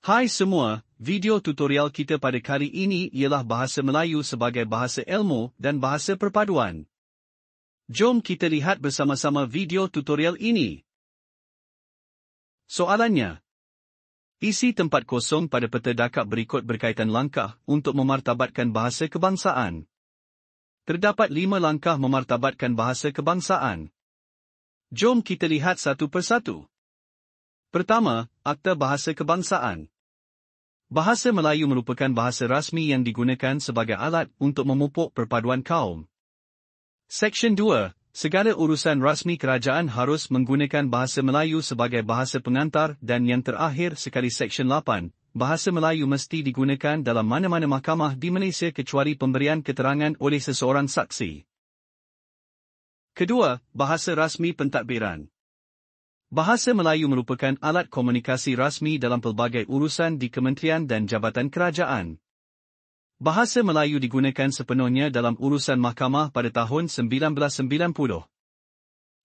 Hai semua, video tutorial kita pada kali ini ialah bahasa Melayu sebagai bahasa ilmu dan bahasa perpaduan. Jom kita lihat bersama-sama video tutorial ini. Soalannya. Isi tempat kosong pada peta dakap berikut berkaitan langkah untuk memartabatkan bahasa kebangsaan. Terdapat 5 langkah memartabatkan bahasa kebangsaan. Jom kita lihat satu persatu. Pertama, Akta Bahasa Kebangsaan. Bahasa Melayu merupakan bahasa rasmi yang digunakan sebagai alat untuk memupuk perpaduan kaum. Seksyen 2. Segala urusan rasmi kerajaan harus menggunakan bahasa Melayu sebagai bahasa pengantar dan yang terakhir sekali Seksyen 8. Bahasa Melayu mesti digunakan dalam mana-mana mahkamah di Malaysia kecuali pemberian keterangan oleh seseorang saksi. Kedua, Bahasa Rasmi Pentadbiran. Bahasa Melayu merupakan alat komunikasi rasmi dalam pelbagai urusan di kementerian dan jabatan kerajaan. Bahasa Melayu digunakan sepenuhnya dalam urusan mahkamah pada tahun 1990.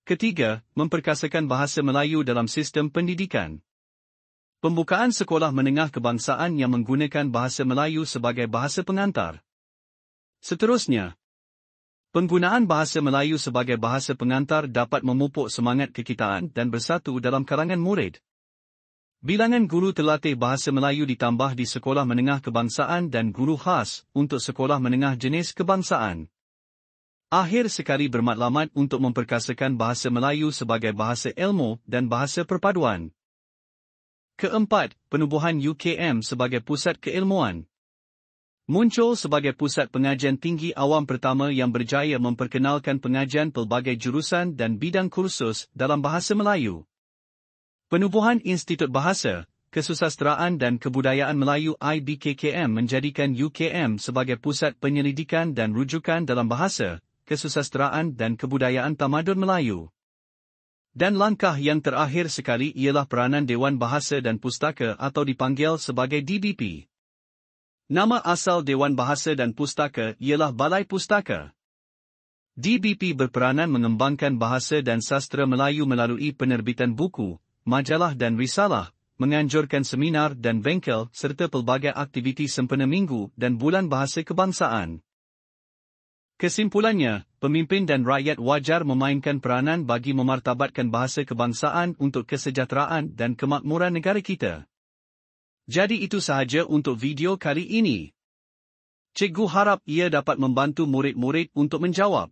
Ketiga, memperkasakan bahasa Melayu dalam sistem pendidikan. Pembukaan sekolah menengah kebangsaan yang menggunakan bahasa Melayu sebagai bahasa pengantar. Seterusnya, penggunaan bahasa Melayu sebagai bahasa pengantar dapat memupuk semangat kekitaan dan bersatu dalam kalangan murid. Bilangan guru terlatih bahasa Melayu ditambah di sekolah menengah kebangsaan dan guru khas untuk sekolah menengah jenis kebangsaan. Akhir sekali bermatlamat untuk memperkasakan bahasa Melayu sebagai bahasa ilmu dan bahasa perpaduan. Keempat, penubuhan UKM sebagai pusat keilmuan. Muncul sebagai pusat pengajian tinggi awam pertama yang berjaya memperkenalkan pengajian pelbagai jurusan dan bidang kursus dalam bahasa Melayu. Penubuhan Institut Bahasa, Kesusasteraan dan Kebudayaan Melayu IBKKM menjadikan UKM sebagai pusat penyelidikan dan rujukan dalam bahasa, kesusasteraan dan kebudayaan tamadun Melayu. Dan langkah yang terakhir sekali ialah peranan Dewan Bahasa dan Pustaka atau dipanggil sebagai DBP. Nama asal Dewan Bahasa dan Pustaka ialah Balai Pustaka. DBP berperanan mengembangkan bahasa dan sastra Melayu melalui penerbitan buku, majalah dan risalah, menganjurkan seminar dan bengkel serta pelbagai aktiviti sempena minggu dan bulan bahasa kebangsaan. Kesimpulannya, pemimpin dan rakyat wajar memainkan peranan bagi memartabatkan bahasa kebangsaan untuk kesejahteraan dan kemakmuran negara kita. Jadi itu sahaja untuk video kali ini. Cikgu harap ia dapat membantu murid-murid untuk menjawab.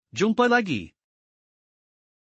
Jumpa lagi.